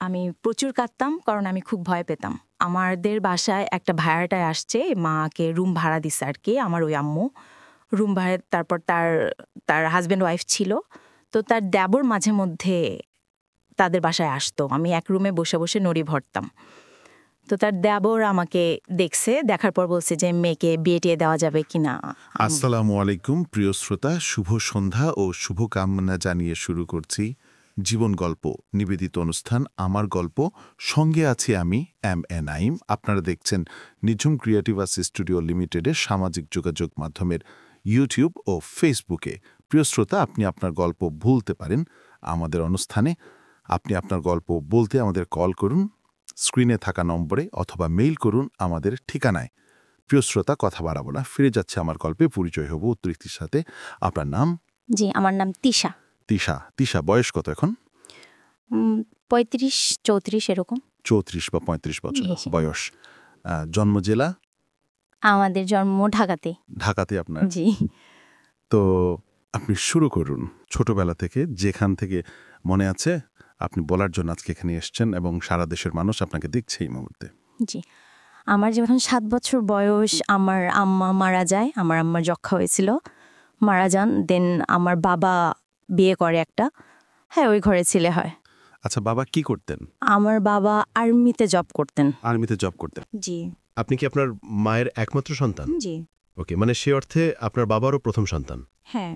আমি প্রচুর কাঁদতাম কারণ আমি খুব ভয় পেতাম। আমাদের বাসায় একটা ভাড়াটায় আসছে, মাকে রুম ভাড়া দিছে আর কি, আমার ওই আম্মু রুম ভাড়া। তারপর তার তার হাজব্যান্ড ওয়াইফ ছিল, তো তার দেবর মাঝে মধ্যে তাদের বাসায় আসতো। আমি এক রুমে বসে বসে নড়ি ভরতাম। তো তার দেবর আমাকে দেখছে, দেখার পর বলছে যে মেয়েকে বিয়ে টিয়ে দেওয়া যাবে কিনা। আসসালামু আলাইকুম প্রিয় শ্রোতা, শুভ সন্ধ্যা ও শুভকামনা জানিয়ে শুরু করছি জীবন গল্প নিবেদিত অনুষ্ঠান আমার গল্প। সঙ্গে আছি আমি নাইম। আপনারা দেখছেন নিঝুম ক্রিয়েটিভ আর্টস স্টুডিও লিমিটেডের সামাজিক যোগাযোগ মাধ্যমের ইউটিউব ও ফেসবুকে। প্রিয় শ্রোতা, আপনি আপনার গল্প বলতে পারেন আমাদের অনুষ্ঠানে। আপনি আপনার গল্প বলতে আমাদের কল করুন স্ক্রিনে থাকা নম্বরে, অথবা মেইল করুন আমাদের ঠিকানায়। প্রিয় শ্রোতা, কথা বাড়াবো না, ফিরে যাচ্ছে আমার গল্পে। পরিচয় হব উত্তরিক্তির সাথে। আপনার নাম? জি, আমার নাম তিশা। তিশা বয়স কত এখন? ৩৫-৩৪ এরকম। ৩৪ বা ৩৫ বছর বয়স। জন্ম জেলা? আমাদের জন্ম ঢাকাতে। ঢাকাতে আপনার? জি। তো আপনি শুরু করুন ছোটবেলা থেকে, যেখান থেকে মনে আছে আপনি বলার জন্য আজকে এখানে এসছেন এবং সারা দেশের মানুষ আপনাকে দেখছে এই মুহূর্তে। জি, আমার যখন ৭ বছর বয়স আমার আম্মা মারা যায়। আমার আম্মার যক্ষা হয়েছিল, মারা যান। দেন আমার বাবা বিয়ে করে একটা, হ্যাঁ ওই ঘরে ছেলে হয়। আচ্ছা, বাবা কি করতেন? আমার বাবা আর্মিতে জব করতেন। আর্মিতে জব করতেন? জি। আপনি কি আপনার মায়ের একমাত্র সন্তান? জি। ওকে, মানে সে অর্থে আপনার বাবারও প্রথম সন্তান। হ্যাঁ।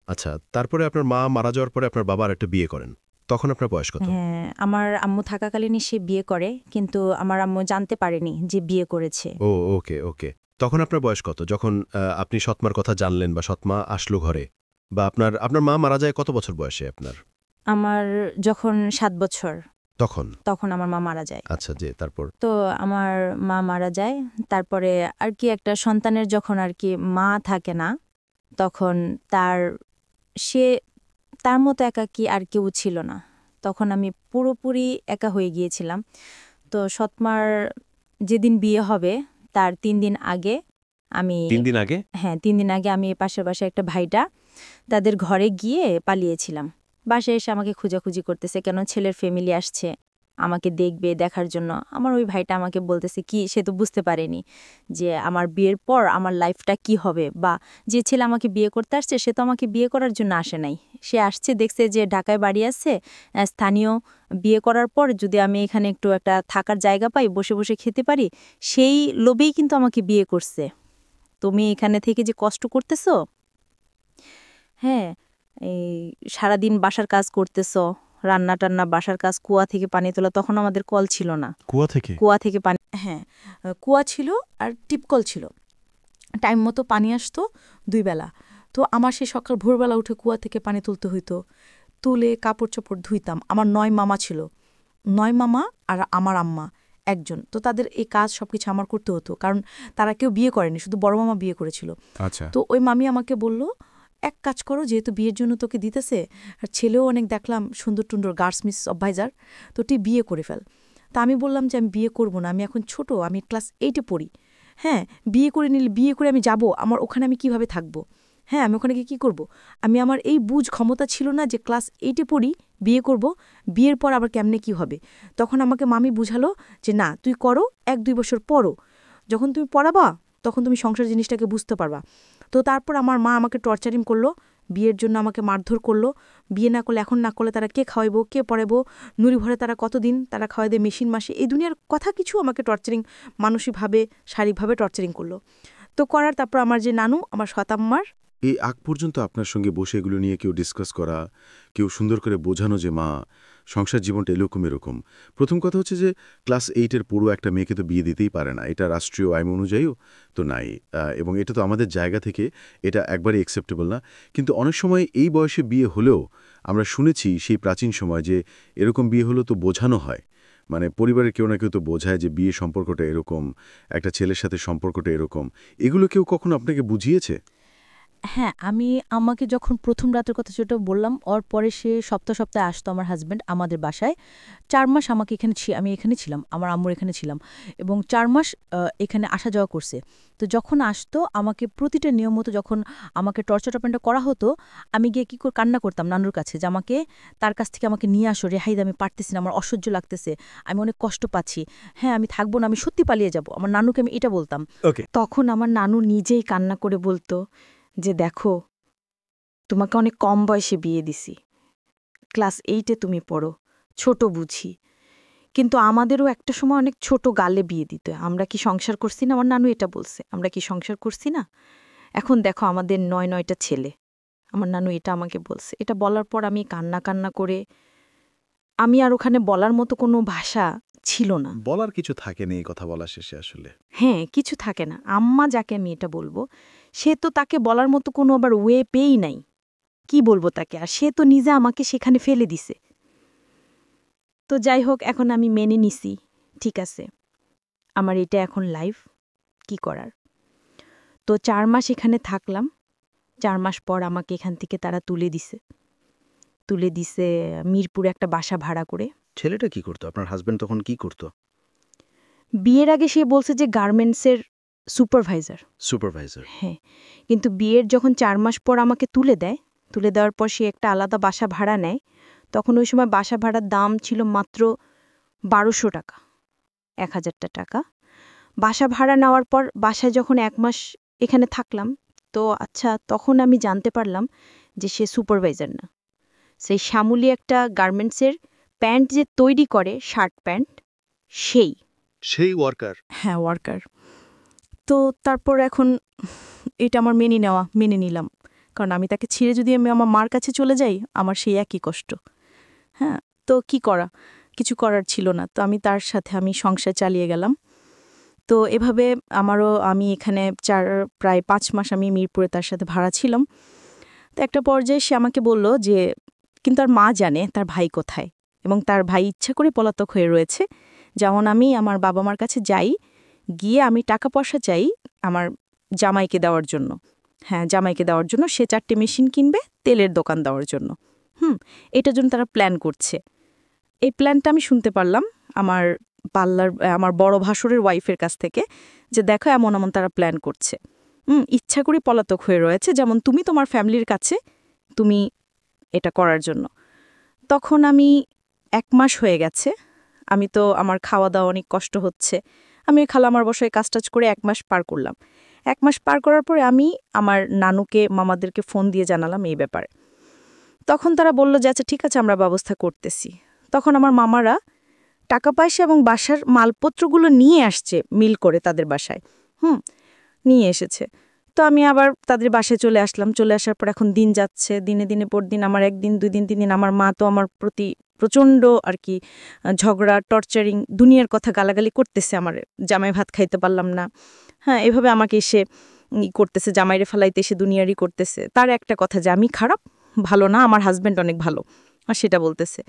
আচ্ছা, তারপরে আপনার মা মারা যাওয়ার পরে আপনার বাবা একটা বিয়ে করেন, তখন আপনার বয়স কত? হ্যাঁ, আমার আম্মু থাকাকালীনই সে বিয়ে করে, কিন্তু আমার আম্মু জানতে পারেনি যে বিয়ে করেছে। ও ওকে ওকে। তখন আপনার বয়স কত যখন আপনি সৎমার কথা জানলেন বা সৎমা আসলো ঘরে? বা আপনার আপনার মা মারা যায় কত বছর বয়সে আপনার? আমার যখন ৭ বছর তখন আমার মা মারা যায়। আচ্ছা, যে তারপর? তো আমার মা মারা যায়, তারপরে আর কি একটা সন্তানের যখন আর কি মা থাকে না, তখন সে তার মতো একাকী আর কেউ ছিল না। তখন আমি পুরোপুরি একা হয়ে গিয়েছিলাম। তো সৎমার যেদিন বিয়ে হবে তার ৩ দিন আগে আমি ৩ দিন আগে? হ্যাঁ, ৩ দিন আগে আমি পাশের বাসায় একটা ভাইটা, তাদের ঘরে গিয়ে পালিয়েছিলাম। বাসায় এসে আমাকে খোঁজাখুঁজি করতেছে, কেন ছেলের ফ্যামিলি আসছে আমাকে দেখবে, দেখার জন্য। আমার ওই ভাইটা আমাকে বলতেছে কি, সে তো বুঝতে পারেনি যে আমার বিয়ের পর আমার লাইফটা কি হবে, বা যে ছেলে আমাকে বিয়ে করতে আসছে সে তো আমাকে বিয়ে করার জন্য আসে নাই। সে আসছে, দেখছে যে ঢাকায় বাড়ি আছে, স্থানীয়, বিয়ে করার পর যদি আমি এখানে একটু একটা থাকার জায়গা পাই, বসে বসে খেতে পারি, সেই লোভেই কিন্তু আমাকে বিয়ে করছে। তুমি এখানে থেকে যে কষ্ট করতেছো, হ্যাঁ, এই সারাদিন বাসার কাজ করতেছো, রান্না টান্না, বাসার কাজ, কুয়া থেকে পানি তোলা, তখন আমাদের কল ছিল না। কুয়া থেকে পানি, হ্যাঁ, কুয়া ছিল আর টিপকল ছিল। টাইম মতো পানি আসতো 2 বেলা। তো আমার সেই সকাল ভোরবেলা উঠে কুয়া থেকে পানি তুলতে হইতো, তুলে কাপড় চোপড় ধুইতাম। আমার 9 মামা ছিল, 9 মামা আর আমার আম্মা একজন। তো তাদের এই কাজ সবকিছু আমার করতে হতো, কারণ তারা কেউ বিয়ে করেনি, শুধু বড় মামা বিয়ে করেছিল। আচ্ছা। তো ওই মামি আমাকে বলল, এক কাজ করো, যেহেতু বিয়ের জন্য তোকে দিতেছে, আর ছেলেও অনেক দেখলাম সুন্দর টুন্দর, গার্লস অবভাইজার, তো তুই বিয়ে করে ফেল। তা আমি বললাম যে আমি বিয়ে করব না, আমি এখন ছোট, আমি ক্লাস 8-এ পড়ি। হ্যাঁ, বিয়ে করে নিলে, বিয়ে করে আমি যাব, আমার ওখানে আমি কিভাবে থাকবো? হ্যাঁ, আমি ওখানে গিয়ে কী করবো? আমার এই বুঝ ক্ষমতা ছিল না যে ক্লাস 8-এ পড়ি, বিয়ে করব, বিয়ের পর আবার কেমনে কি হবে। তখন আমাকে মামি বুঝালো যে না, তুই করো, 1-2 বছর পড়ো, যখন তুমি পড়াবা তখন তুমি সংসার জিনিসটাকে বুঝতে পারবা। তো তারপর আমার মা আমাকে টর্চারিং করলো, বিয়ের জন্য আমাকে মারধর করলো। বিয়ে না করলে, এখন না করলে তারা কে খাওয়াইবো, কে পড়াবো, নুড়ি ভরে তারা কতদিন তারা খাওয়াই দেয়, মেশিন মাসে, এই দুনিয়ার কথা কিছু আমাকে টর্চারিং, মানসিকভাবে, শারীরিকভাবে টর্চারিং করলো। তো করার তারপর আমার যে নানু, আমার সতাম্মার, এই আগ পর্যন্ত আপনার সঙ্গে বসে এগুলো নিয়ে কেউ ডিসকাস করা, কেউ সুন্দর করে বোঝানো যে মা, সংসার জীবনটা এরকম। প্রথম কথা হচ্ছে যে ক্লাস 8-এর পুরো একটা মেয়েকে তো বিয়ে দিতেই পারে না, এটা রাষ্ট্রীয় আইন অনুযায়ীও তো নাই, এবং এটা তো আমাদের জায়গা থেকে এটা একবারই অ্যাকসেপ্টেবল না। কিন্তু অনেক সময় এই বয়সে বিয়ে হলেও আমরা শুনেছি সেই প্রাচীন সময় যে এরকম বিয়ে হলেও তো বোঝানো হয়, মানে পরিবারের কেউ না কেউ তো বোঝায় যে বিয়ে সম্পর্কটা এরকম, একটা ছেলের সাথে সম্পর্কটা এরকম। এগুলো কেউ কখনো আপনাকে বুঝিয়েছে? হ্যাঁ, আমাকে যখন প্রথম রাতের কথা যেটা বললাম, ওর পরে সে সপ্তাহে সপ্তাহে আসতো আমার হাসব্যান্ড আমাদের বাসায়। ৪ মাস আমাকে আমি এখানে ছিলাম, আমার আম্মুর এখানে ছিলাম এবং ৪ মাস এখানে আসা যাওয়া করছে। তো যখন আসতো আমাকে প্রতিটা নিয়ম মতো যখন আমাকে টর্চার-টর্চারটা করা হতো, আমি গিয়ে কি করে কান্না করতাম নানুর কাছে যে আমাকে তার কাছ থেকে আমাকে নিয়ে আসো, রেহাই দে, আমি পারতেছি না, আমার অসহ্য লাগতেছে, আমি অনেক কষ্ট পাচ্ছি। হ্যাঁ, আমি থাকবো না, আমি সত্যি পালিয়ে যাব। আমার নানুকে আমি এটা বলতাম। তখন আমার নানু নিজেই কান্না করে বলতো যে দেখো, তোমাকে অনেক কম বয়সে বিয়ে দিছি, ক্লাস 8-এ তুমি পড়ো, ছোট বুঝি, কিন্তু আমাদেরও একটা সময় অনেক ছোট গালে বিয়ে দিত। আমরা কি সংসার করছি না? আমার নানু এটা বলছে, আমরা কি সংসার করছি না? এখন দেখো আমাদের 9-9টা ছেলে। আমার নানু এটা আমাকে বলছে। এটা বলার পর আমি কান্না কান্না করে, আমি আর ওখানে বলার মতো কোনো ভাষা ছিল না। বলার কিছু থাকেনি এই কথা বলা শেষে আসলে। হ্যাঁ, কিছু থাকে না। আম্মা যাকে আমি এটা বলবো, সে তো তাকে বলার মতো কোনো আবার ওয়ে পেয়েই নাই। কি বলবো তাকে? আর সে তো নিজে আমাকে সেখানে ফেলে দিছে। তো যাই হোক, এখন আমি মেনে নিছি, ঠিক আছে, আমার এটা এখন লাইফ, কি করার। তো ৪ মাস এখানে থাকলাম। ৪ মাস পর আমাকে এখান থেকে তারা তুলে দিছে মিরপুরে একটা বাসা ভাড়া করে। ছেলেটা কি করতো? আপনার হাজবেন্ড তখন কি করতো? বিয়ের আগে সে বলছে যে গার্মেন্টসের সুপারভাইজার। সুপারভাইজার। হ্যাঁ, কিন্তু বিয়ের যখন ৪ মাস পর আমাকে তুলে দেওয়ার পর সে একটা আলাদা বাসা ভাড়া নেয়। তখন ওই সময় বাসা ভাড়ার দাম ছিল মাত্র ১২০০ টাকা, ১,০০০ টাকা। বাসা ভাড়া নেওয়ার পর বাসায় যখন ১ মাস এখানে থাকলাম, তো আচ্ছা, তখন আমি জানতে পারলাম যে সে সুপারভাইজার না, সেই শ্যামলী একটা গার্মেন্টসের প্যান্ট যে তৈরি করে, শার্ট প্যান্ট, সেই ওয়ার্কার। হ্যাঁ, ওয়ার্কার। তো তারপর এখন এটা আমার মেনে নিলাম। কারণ আমি তাকে ছেড়ে যদি আমি আমার মার কাছে চলে যাই, আমার সেই একই কষ্ট। হ্যাঁ, তো কি করা? কিছু করার ছিল না। তো তার সাথে আমি সংসার চালিয়ে গেলাম। তো এভাবে আমি এখানে প্রায় ৫ মাস আমি মিরপুরে তার সাথে ভাড়া ছিলাম। তো একটা পর্যায়ে সে আমাকে বলল যে, কিন্তু তার মা জানে তার ভাই কোথায় এবং তার ভাই ইচ্ছা করে পলাতক হয়ে রয়েছে। যেমন আমি আমার বাবা-মার কাছে যাই, গিয়ে আমি টাকা পয়সা চাই আমার জামাইকে দেওয়ার জন্য। হ্যাঁ, জামাইকে দেওয়ার জন্য সে ৪টে মেশিন কিনবে তেলের দোকান দেওয়ার জন্য। এটার জন্য তারা প্ল্যান করছে। এই প্ল্যানটা আমি শুনতে পারলাম আমার বড় ভাসুরের ওয়াইফের কাছ থেকে, যে দেখো এমন এমন তারা প্ল্যান করছে। ইচ্ছা করে পলাতক হয়ে রয়েছে, যেমন তুমি তোমার ফ্যামিলির কাছে তুমি এটা করার জন্য। তখন আমি ১ মাস হয়ে গেছে, আমি তো আমার খাওয়া দাওয়া অনেক কষ্ট হচ্ছে। আমি ওই খালামার বাসায় কাজ-টাজ করে ১ মাস পার করলাম। ১ মাস পার করার পরে আমি আমার নানুকে, মামাদেরকে ফোন দিয়ে জানালাম এই ব্যাপারে। তখন তারা বলল যে আচ্ছা ঠিক আছে, আমরা ব্যবস্থা করতেছি। তখন আমার মামারা টাকা পয়সা এবং বাসার মালপত্রগুলো নিয়ে আসছে মিল করে তাদের বাসায়। নিয়ে এসেছে। তো আমি আবার তাদের বাসায় চলে আসলাম। চলে আসার পর এখন দিন যাচ্ছে, দিনে দিনে পর দিন আমার ১ দিন ২ দিন ৩ দিন আমার মা তো আমার প্রতি প্রচণ্ড আর কি ঝগড়া, টর্চারিং, দুনিয়ার কথা গালাগালি করতেছে আমারে। জামাই ভাত খাইতে পারলাম না। হ্যাঁ, এভাবে আমাকে এসে করতেছে, জামাইরে ফালাইতে এসে দুনিয়ারই করতেছে। তার একটা কথা যে আমি খারাপ, ভালো না, আমার হাজব্যান্ড অনেক ভালো, আর সেটা বলতেছে।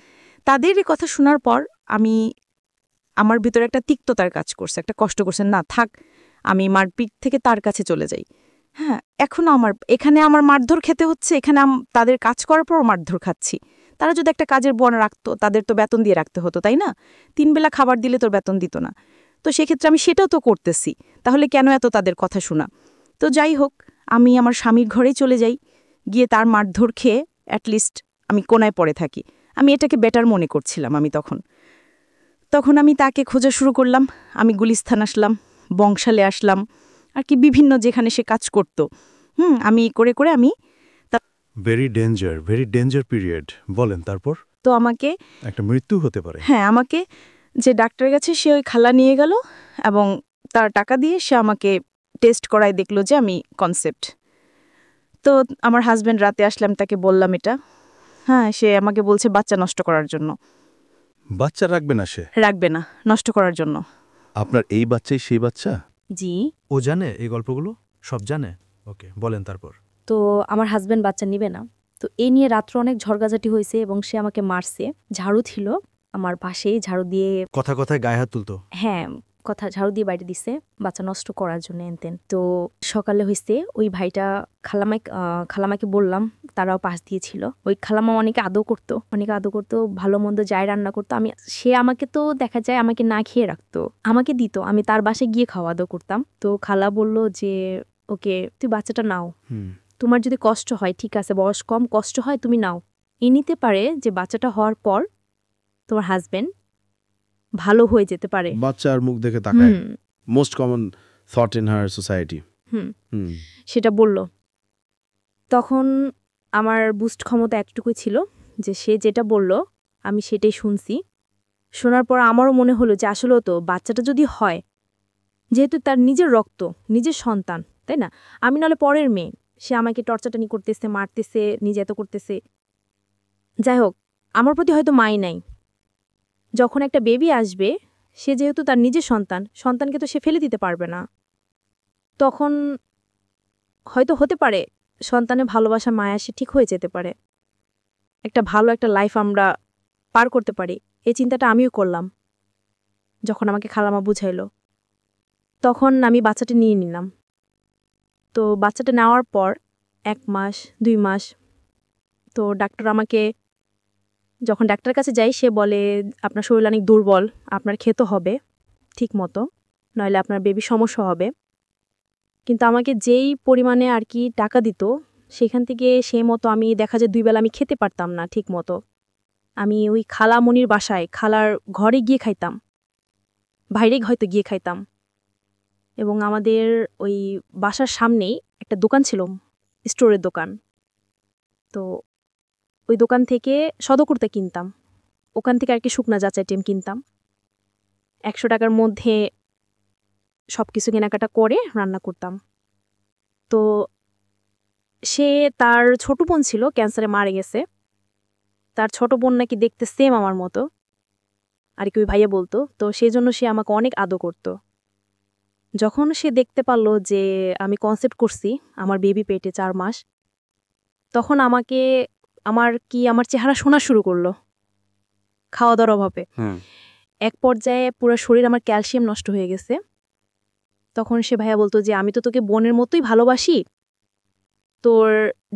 তাদের এই কথা শোনার পর আমার ভিতরে একটা তিক্ততার কাজ করছে, একটা কষ্ট করছে, না থাক, আমি মারপিট থেকে তার কাছে চলে যাই। হ্যাঁ, এখনও এখানে আমার মারধর খেতে হচ্ছে, এখানে তাদের কাজ করার পরও মারধর খাচ্ছি। তারা যদি একটা কাজের বন রাখতো, তাদের তো বেতন দিয়ে রাখতে হতো, তাই না? ৩ বেলা খাবার দিলে তোর বেতন দিত না। তো সেক্ষেত্রে আমি সেটাও তো করতেছি, তাহলে কেন এত তাদের কথা শোনা? তো যাই হোক, আমি আমার স্বামীর ঘরেই চলে যাই, গিয়ে তার মারধর খেয়ে অ্যাটলিস্ট আমি কোনায় পড়ে থাকি। আমি এটাকে বেটার মনে করছিলাম। তখন আমি তাকে খোঁজা শুরু করলাম। আমি গুলিস্তান আসলাম, বংশালে আসলাম, আর কি বিভিন্ন যেখানে সে কাজ করত। আমি করে করে আমি ভেরি ডেঞ্জার পিরিয়ড। বলেন তারপর? তো আমাকে একটা মৃত্যু হতে পারে। হ্যাঁ, আমাকে যে ডাক্তারের কাছে সে ওই খালা নিয়ে গেল এবং তার টাকা দিয়ে সে আমাকে টেস্ট করায়, দেখলো যে আমি কনসেপ্ট। তো আমার হাজব্যান্ড রাতে আসলাম, তাকে বললাম এটা। হ্যাঁ, সে আমাকে বলছে বাচ্চা নষ্ট করার জন্য। বাচ্চা রাখবে না সে? রাখবে না, নষ্ট করার জন্য। আপনার এই বাচ্চাই সেই বাচ্চা? জি। ও জানে এই গল্পগুলো? সব জানে? ওকে, বলেন তারপর। তো আমার হাজব্যান্ড বাচ্চা নিবে না। তো এই নিয়ে রাত্র অনেক ঝড়গাঝাটি হয়েছে এবং সে আমাকে মারছে। ঝাড়ু ছিল আমার পাশেই, ঝাড়ু দিয়ে কথায় গায়ে হাত তুলতো? হ্যাঁ, কথা ঝাড়ু দিয়ে বাইরে দিছে বাচ্চা নষ্ট করার জন্য এনতেন। তো সকালে হয়েছে ওই ভাইটা খালামাকে বললাম, তারাও পাশ দিয়েছিল। ওই খালামা অনেকে আদৌ করতো, ভালো মন্দ যাই রান্না করতো। সে আমাকে তো দেখা যায় আমাকে না খেয়ে রাখতো, আমাকে দিত, আমি তার বাসায় গিয়ে খাওয়া দাওয়া করতাম। তো খালা বলল যে ওকে তুই বাচ্চাটা নাও, তোমার যদি কষ্ট হয় ঠিক আছে, বয়স কম, কষ্ট হয় তুমি নাও। নিতে পারে যে বাচ্চাটা হওয়ার পর তোমার হাজবেন্ড ভালো হয়ে যেতে পারে। বাচ্চার মুখ দেখে তাকায়, most common thought in her society. সেটা বলল। তখন আমার বুস্ট ক্ষমতা একটুকুই ছিল যে সে যেটা বলল আমি সেটাই শুনছি। শোনার পর আমারও মনে হলো যে আসলেও তো বাচ্চাটা যদি হয়, যেহেতু তার নিজের রক্ত, নিজের সন্তান, তাই না? আমি নাহলে পরের মেয়ে, সে আমাকে টর্চাটানি করতেছে, মারতেছে, নিজে এত করতেছে। যাই হোক, আমার প্রতি হয়তো মাই নাই। যখন একটা বেবি আসবে, সে যেহেতু তার নিজের সন্তানকে তো সে ফেলে দিতে পারবে না। তখন হয়তো হতে পারে সন্তানের ভালোবাসা, মায়া সে ঠিক হয়ে যেতে পারে, একটা ভালো একটা লাইফ আমরা পার করতে পারি। এই চিন্তাটা আমিও করলাম যখন আমাকে খালামা বুঝাইলো। তখন আমি বাচ্চাটা নিয়ে নিলাম। তো বাচ্চাটা নেওয়ার পর 1 মাস 2 মাস, তো ডাক্তার আমাকে, যখন ডাক্তারের কাছে যাই, সে বলে আপনার শরীর অনেক দুর্বল, আপনার খেতে হবে ঠিক মতো, নইলে আপনার বেবি সমস্যা হবে। কিন্তু আমাকে যেই পরিমাণে আর কি টাকা দিত, সেখান থেকে সেই মতো আমি দেখা যায় 2 বেলা আমি খেতে পারতাম না ঠিক মতো। আমি ওই খালামণির বাসায়, খালার ঘরে গিয়ে খাইতাম, বাইরে হয়তো গিয়ে খাইতাম। এবং আমাদের ওই বাসার সামনেই একটা দোকান ছিল, স্টোরের দোকান। তো ওই দোকান থেকে সদকুর্তা কিনতাম, ওখান থেকে আর কি শুকনা যাচাই টিম কিনতাম। 100 টাকার মধ্যে সব কিছু কেনাকাটা করে রান্না করতাম। তো সে, তার ছোট বোন ছিল, ক্যান্সারে মারা গেছে। তার ছোট বোন নাকি দেখতে সেম আমার মতো, আর কি ওই ভাইয়া বলতো। তো সেই জন্য সে আমাকে অনেক আদর করত। যখন সে দেখতে পারলো যে আমি কনসেপ্ট করছি, আমার বেবি পেটে 4 মাস, তখন আমাকে আমার চেহারা শোনা শুরু করলো খাওয়া দাওয়ার অভাবে। এক পর্যায়ে পুরো শরীর আমার ক্যালসিয়াম নষ্ট হয়ে গেছে। তখন সে ভাইয়া বলতো যে আমি তো তোকে বোনের মতোই ভালোবাসি, তোর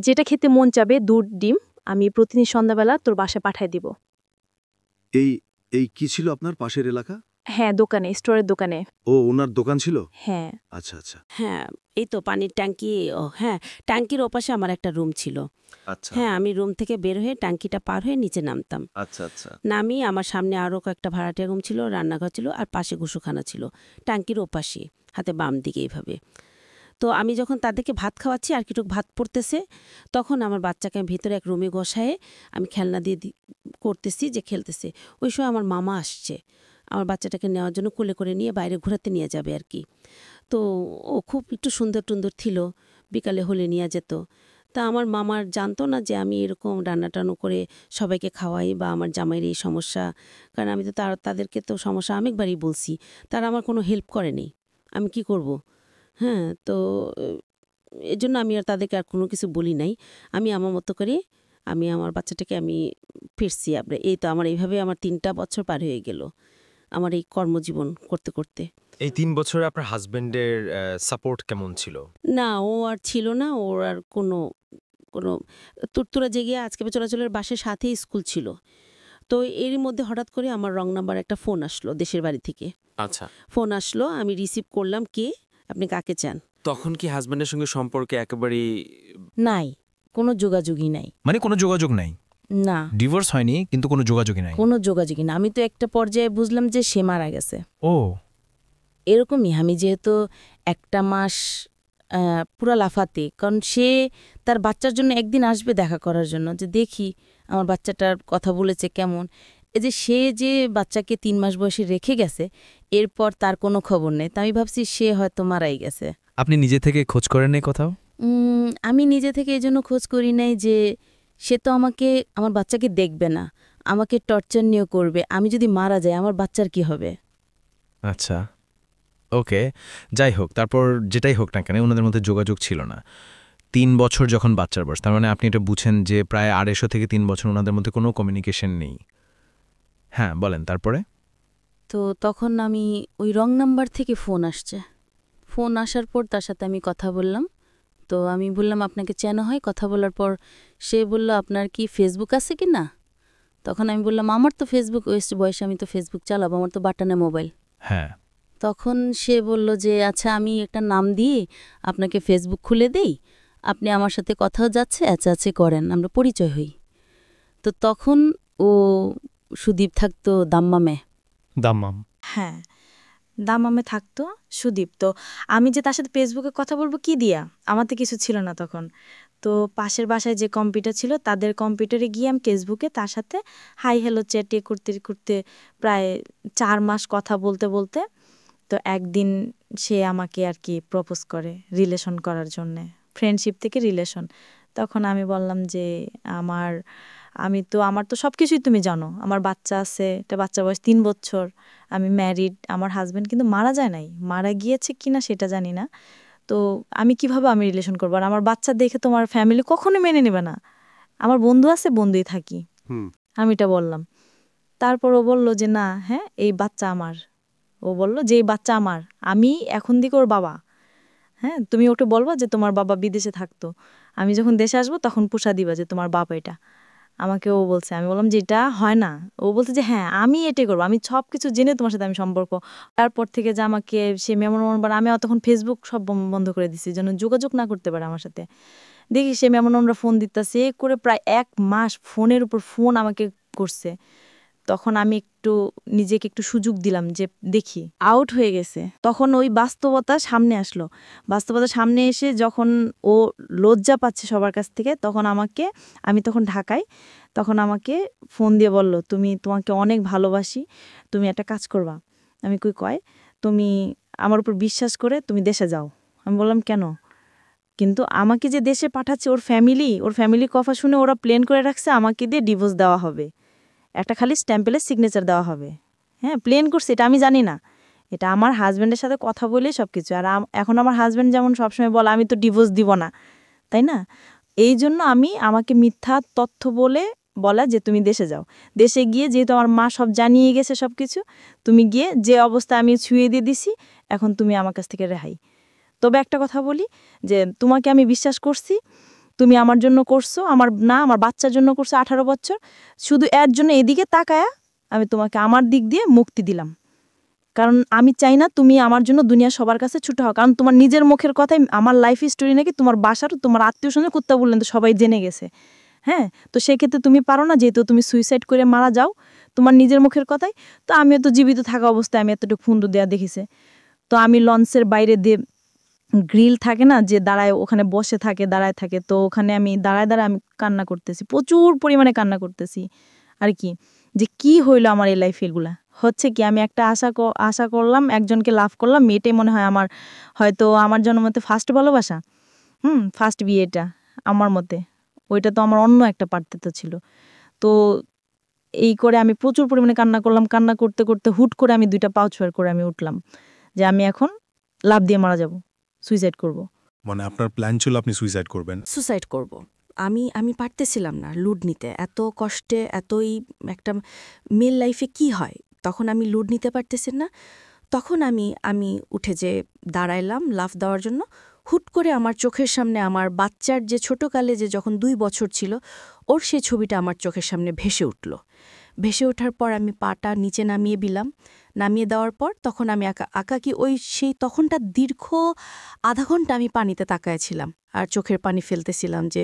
যেটা খেতে মন চাবে, দুধ ডিম, আমি প্রতিদিন সন্ধ্যাবেলা তোর বাসায় পাঠায় দিব। এই কি ছিল আপনার পাশের এলাকা? হ্যাঁ, দোকানে, স্টোরের দোকানে। ও, ওনার দোকান ছিল? হ্যাঁ। আচ্ছা আচ্ছা। হ্যাঁ, এই তো পানির ট্যাঙ্কি। হ্যাঁ, ট্যাঙ্কির ওপাশে আমার একটা রুম ছিল। আচ্ছা। হ্যাঁ, আমি রুম থেকে বের হয়ে ট্যাঙ্কিটা পার হয়ে নিচে নামতাম। আচ্ছা আচ্ছা। নামি আমার সামনে আরও কয়েকটা ভাড়াটিয়া রুম ছিল, রান্নাঘর ছিল, আর পাশে গোসলখানা ছিল, ট্যাঙ্কির ওপাশে, হাতে বাম দিকে এইভাবে। তো আমি যখন তাদেরকে ভাত খাওয়াচ্ছি, আর কিটুক ভাত পড়তেছে, তখন আমার বাচ্চাকে আমি ভিতরে এক রুমে বসায়ে আমি খেলনা দিয়ে করতেছি যে খেলতেছে। ওই সময় আমার মামা আসছে আমার বাচ্চাটাকে নেওয়ার জন্য, কোলে করে নিয়ে বাইরে ঘোরাতে নিয়ে যাবে আর কি। তো ও খুব একটু সুন্দর টুন্দর ছিল, বিকালে হলে নিয়ে যেত। তা আমার মামার জানতো না যে আমি এরকম রান্না টান্না করে সবাইকে খাওয়াই, বা আমার জামাইয়ের এই সমস্যা। কারণ আমি তো তাদেরকে তো সমস্যা অনেকবারই বলছি, তারা আমার কোনো হেল্প করেনি, আমি কি করব? হ্যাঁ, তো এজন্য আমি আর তাদেরকে আর কোনো কিছু বলি নাই। আমি আমার মতো করে আমি আমার বাচ্চাটাকে আমি ফিরছি। এই তো আমার এইভাবে আমার 3টা বছর পার হয়ে গেল আমার এই কর্মজীবন করতে করতে। এই 3 বছরে আপনার হাজবেন্ডের সাপোর্ট কেমন ছিল? না, ও আর ছিল না, ওর আর কোনো তুরতুরা জেগে আজকে চলাচলের বাসের সাথেই স্কুল ছিল। তো এরই মধ্যে হঠাৎ করে আমার রং নাম্বার একটা ফোন আসলো দেশের বাড়ি থেকে। আচ্ছা, ফোন আসলো, আমি রিসিভ করলাম। কে, আপনি কাকে চান? তখন কি হাজবেন্ডের সঙ্গে সম্পর্কে একেবারেই নাই, কোনো যোগাযোগই নাই। মানে কোনো যোগাযোগ নাই? না, ডিভোর্স হয়নি, কিন্তু কোনো যোগাযোগই নাই? কোনো যোগাযোগই না। আমি তো একটা পর্যায়ে বুঝলাম যে সে মারা গেছে। ও, এরকমই। আমি যেহেতু 1 মাস পুরা লাফাতে, কারণ সে তার বাচ্চার জন্য একদিন আসবে দেখা করার জন্য, যে দেখি আমার বাচ্চাটার কথা বলেছে কেমন। এই যে সে যে বাচ্চাকে 3 মাস বয়সে রেখে গেছে, এরপর তার কোনো খবর নেই। তা আমি ভাবছি সে হয়তো মারাই গেছে। আপনি নিজে থেকে খোঁজ করেন নাই কোথাও? আমি নিজে থেকে এই জন্য খোঁজ করি নাই যে সে তো আমার বাচ্চাকে দেখবে না, আমাকে টর্চার নিয়ে করবে। আমি যদি মারা যাই আমার বাচ্চার কি হবে? আচ্ছা, ওকে, যাই হোক, তারপর যেটাই হোক না কেন ওনাদের মধ্যে যোগাযোগ ছিল না। 3 বছর যখন বাচ্চার বয়স, তার মানে আপনি এটা বুঝেন যে প্রায় 250 থেকে 3 বছর ওনাদের মধ্যে কোনো কমিউনিকেশন নেই। হ্যাঁ, বলেন তারপরে। তো তো তখন আমি ওই রং নাম্বার থেকে ফোন আসছে। ফোন আসার পর তার সাথে আমি কথা বললাম। তো আমি বললাম, আপনাকে চেনা হয়? কথা বলার পর সে বলল, আপনার কি ফেসবুক আছে কি না? তখন আমি বললাম, আমার তো ফেসবুক ওয়েস্ট বয়সে আমি তো ফেসবুক চালাবো, আমার তো বাটনে মোবাইল। হ্যাঁ। তখন সে বলল যে, আচ্ছা আমি একটা নাম দিয়ে আপনাকে ফেসবুক খুলে দেই, আপনি আমার সাথে কথাও যাচ্ছে, আছে করেন, আমরা পরিচয় হই। তো তখন ও সুদীপ থাকতো দাম্মামে। দাম্মাম। হ্যাঁ, দামামে থাকতো সুদীপ। তো আমি যে তার সাথে ফেসবুকে কথা বলবো কি দিয়া, আমার তো কিছু ছিল না তখন। তো পাশের বাসায় যে কম্পিউটার ছিল তাদের কম্পিউটারে গিয়ে আমি ফেসবুকে তার সাথে হাই হ্যালো চ্যাটে করতে করতে প্রায় 4 মাস কথা বলতে বলতে তো একদিন সে আমাকে আর কি প্রপোজ করে রিলেশন করার জন্যে, ফ্রেন্ডশিপ থেকে রিলেশন। তখন আমি বললাম যে আমার তো সব কিছুই তুমি জানো, আমার বাচ্চা আছে, একটা বাচ্চা বয়স 3 বছর, আমি ম্যারিড, আমার হাজব্যান্ড কিন্তু মারা যায় নাই, মারা গিয়েছে কিনা সেটা জানি না। তো আমি কিভাবে আমি রিলেশন করবো, আর আমার বাচ্চা দেখে তোমার ফ্যামিলি কখনো মেনে নেবে না, আমার বন্ধু আছে, বন্ধুই থাকি। আমি এটা বললাম। তারপর ও বলল যে না, হ্যাঁ এই বাচ্চা আমার। ও বলল যে এই বাচ্চা আমার, আমি এখন দিকে ওর বাবা। হ্যাঁ, তুমি ওকে বলবা যে তোমার বাবা বিদেশে থাকতো, আমি যখন দেশে আসবো তখন পুষা দিবা যে তোমার বাবা এটা। আমাকে ও বলছে। আমি বললাম যে এটা হয় না। ও বলছে যে হ্যাঁ আমি এটাই করবো, আমি সব কিছু জেনে তোমার সাথে আমি সম্পর্ক। তারপর থেকে যে আমাকে সে মেমন, আমি তখন ফেসবুক সব বন্ধ করে দিছি যেন যোগাযোগ না করতে পারে আমার সাথে। দেখি সে মেমনরা ফোন দিতেছে করে প্রায় 1 মাস ফোনের উপর ফোন আমাকে করছে। তখন আমি নিজেকে একটু সুযোগ দিলাম যে দেখি আউট হয়ে গেছে। তখন ওই বাস্তবতা সামনে আসলো। বাস্তবতা সামনে এসে যখন ও লজ্জা পাচ্ছে সবার কাছ থেকে, তখন আমি তখন ঢাকায়, তখন আমাকে ফোন দিয়ে বলল, তোমাকে অনেক ভালোবাসি, তুমি একটা কাজ করবা। আমি কয় তুমি আমার উপর বিশ্বাস করে তুমি দেশে যাও। আমি বললাম কেন? কিন্তু আমাকে যে দেশে পাঠাচ্ছে ওর ফ্যামিলি কথা শুনে ওরা প্ল্যান করে রাখছে আমাকে দিয়ে ডিভোর্স দেওয়া হবে, একটা খালি স্ট্যাম্পেলের সিগনেচার দেওয়া হবে। হ্যাঁ, প্লেন করছে, এটা আমি জানি না, এটা আমার হাজব্যান্ডের সাথে কথা বলে সব কিছু। আর এখন আমার হাজব্যান্ড যেমন সবসময় বলে আমি তো ডিভোর্স দিব না, তাই না? এই জন্য আমাকে মিথ্যা তথ্য বলা যে তুমি দেশে যাও। দেশে গিয়ে যেহেতু আমার মা সব জানিয়ে গেছে সব কিছু, তুমি গিয়ে যে অবস্থা আমি ছুঁয়ে দিয়ে দিছি, এখন তুমি আমার কাছ থেকে রেহাই। তবে একটা কথা বলি যে তোমাকে আমি বিশ্বাস করছি, তুমি আমার জন্য করছো, আমার বাচ্চার জন্য করছো 18 বছর, শুধু এর জন্য এদিকে তাকায়া আমি তোমাকে আমার দিক দিয়ে মুক্তি দিলাম। কারণ আমি চাই না তুমি আমার জন্য দুনিয়া সবার কাছে ছুটে হও, কারণ তোমার নিজের মুখের কথাই আমার লাইফ স্টোরি নাকি তোমার বাসার তোমার আত্মীয় স্বজন কুত্তা বললেন তো সবাই জেনে গেছে। হ্যাঁ, তো সেক্ষেত্রে তুমি পারো না, যেহেতু তুমি সুইসাইড করে মারা যাও তোমার নিজের মুখের কথাই। তো আমিও তো জীবিত থাকা অবস্থায় আমি এতটুকু ফুন্ডু দেয়া দেখিছে। তো আমি লঞ্চের বাইরে দিয়ে গ্রিল থাকে না যে দাঁড়ায়, ওখানে বসে থাকে, দাঁড়ায় থাকে, তো ওখানে আমি দাঁড়ায় আমি কান্না করতেছি, প্রচুর পরিমাণে কান্না করতেছি। আর যে কি হইলো আমার এই লাইফ, এগুলা হচ্ছে কি আমি একটা আশা করলাম, একজনকে লাভ করলাম, মেয়েটাই মনে হয় হয়তো আমার জন্মতে ফার্স্ট ভালোবাসা, ফার্স্ট বিয়েটা আমার মতে, ওইটা তো আমার অন্য একটা পার্থক্য ছিল। তো এই করে আমি প্রচুর পরিমাণে কান্না করলাম, কান্না করতে করতে হুট করে আমি 2টা পাউ ছুঁয়ার করে আমি উঠলাম যে আমি এখন লাভ দিয়ে মারা যাব, সুইসাইড করব। মানে আপনার প্ল্যান ছিল আপনি সুইসাইড করবেন? সুসাইড করব। আমি পারতেছিলাম না লুড নিতে, এত কষ্টে, এতই একটা মেল লাইফে কি হয়, তখন আমি লুড নিতে পারতেছি না। তখন আমি উঠে যে দাঁড়াইলাম লাফ দেওয়ার জন্য, হুট করে আমার চোখের সামনে আমার বাচ্চার যে ছোটোকালে যে যখন 2 বছর ছিল ওর সেই ছবিটা আমার চোখের সামনে ভেসে উঠল। ভেসে ওঠার পর আমি পাটা নিচে নামিয়ে দেওয়ার পর তখন আমি আঁকাকি সেই তখনটা দীর্ঘ আধা ঘন্টা আমি পানিতে তাকায়াছিলাম আর চোখের পানি ফেলতেছিলাম যে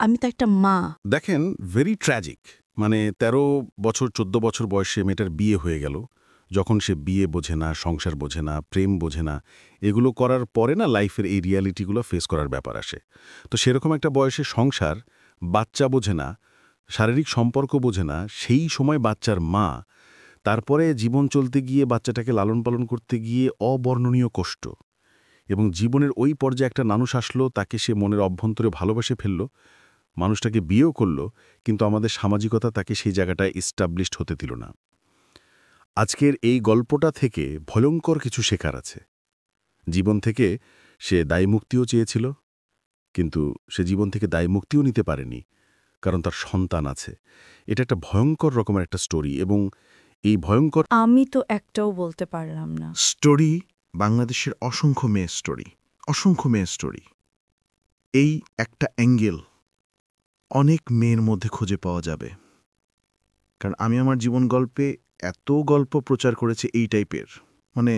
আমি তো একটা মা। দেখেন, ভেরি ট্র্যাজিক। মানে 13 বছর 14 বছর বয়সে মেয়েটার বিয়ে হয়ে গেল। যখন সে বিয়ে বোঝে না, সংসার বোঝে না, প্রেম বোঝে না, এগুলো করার পরে না লাইফের এই রিয়ালিটিগুলো ফেস করার ব্যাপার আসে। তো সেরকম একটা বয়সে সংসার, বাচ্চা বোঝে না, শারীরিক সম্পর্ক বোঝে না, সেই সময় বাচ্চার মা, তারপরে জীবন চলতে গিয়ে বাচ্চাটাকে লালন পালন করতে গিয়ে অবর্ণনীয় কষ্ট, এবং জীবনের ওই পর্যায়ে একটা মানুষ আসলো, তাকে সে মনের অভ্যন্তরে ভালোবেসে ফেলল, মানুষটাকে বিয়েও করল, কিন্তু আমাদের সামাজিকতা তাকে সেই জায়গাটায় এস্টাবলিশড হতে দিল না। আজকের এই গল্পটা থেকে ভয়ঙ্কর কিছু শেখার আছে। জীবন থেকে সে দায়মুক্তিও চেয়েছিল, কিন্তু সে জীবন থেকে দায়মুক্তিও নিতে পারেনি, কারণ তার সন্তান আছে। এটা একটা ভয়ঙ্কর রকমের একটা স্টোরি, এবং এই ভয়ঙ্কর আমি তো একটাও বলতে পারলাম না। স্টোরি, বাংলাদেশের অসংখ্য মেয়ে স্টোরি, এই একটা অ্যাঙ্গেল অনেক মেয়ের মধ্যে খুঁজে পাওয়া যাবে। কারণ আমি আমার জীবন গল্পে এত গল্প প্রচার করেছি এই টাইপের, মানে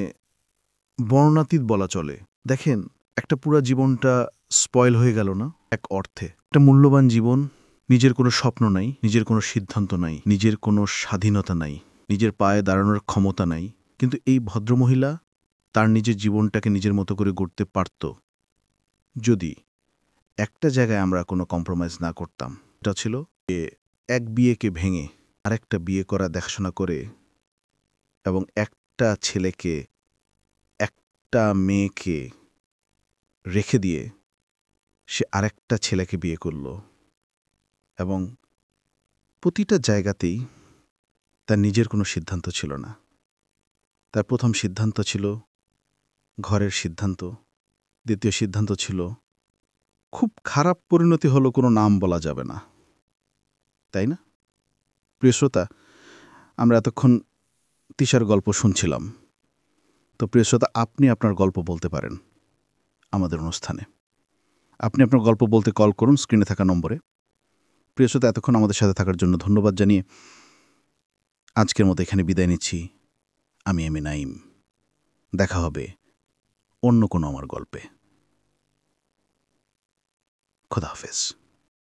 বর্ণাতীত বলা চলে। দেখেন, একটা পুরা জীবনটা স্পয়েল হয়ে গেল না এক অর্থে। একটা মূল্যবান জীবন, নিজের কোনো স্বপ্ন নাই, নিজের কোনো সিদ্ধান্ত নাই, নিজের কোনো স্বাধীনতা নাই, নিজের পায়ে দাঁড়ানোর ক্ষমতা নাই। কিন্তু এই ভদ্রমহিলা তার নিজের জীবনটাকে নিজের মতো করে গড়তে পারত যদি একটা জায়গায় আমরা কোনো কম্প্রোমাইজ না করতাম। এটা ছিল যে এক বিয়েকে ভেঙে আরেকটা বিয়ে করা দেখাশোনা করে, এবং একটা ছেলেকে একটা মেয়েকে রেখে দিয়ে সে আরেকটা ছেলেকে বিয়ে করল, এবং প্রতিটা জায়গাতেই তার নিজের কোনো সিদ্ধান্ত ছিল না। তার প্রথম সিদ্ধান্ত ছিল ঘরের সিদ্ধান্ত, দ্বিতীয় সিদ্ধান্ত ছিল খুব খারাপ পরিণতি হলো কোনো নাম বলা যাবে না, তাই না? প্রিয় শ্রোতা, আমরা এতক্ষণ তিশার গল্প শুনছিলাম। তো প্রিয় শ্রোতা, আপনি আপনার গল্প বলতে পারেন আমাদের অনুষ্ঠানে। আপনি আপনার গল্প বলতে কল করুন স্ক্রিনে থাকা নম্বরে। প্রিয় শ্রোতা, এতক্ষণ আমাদের সাথে থাকার জন্য ধন্যবাদ জানিয়ে আজকের মতো এখানে বিদায় নিচ্ছি। আমি নাঈম। দেখা হবে অন্য কোনো আমার গল্পে। খোদা হাফেজ।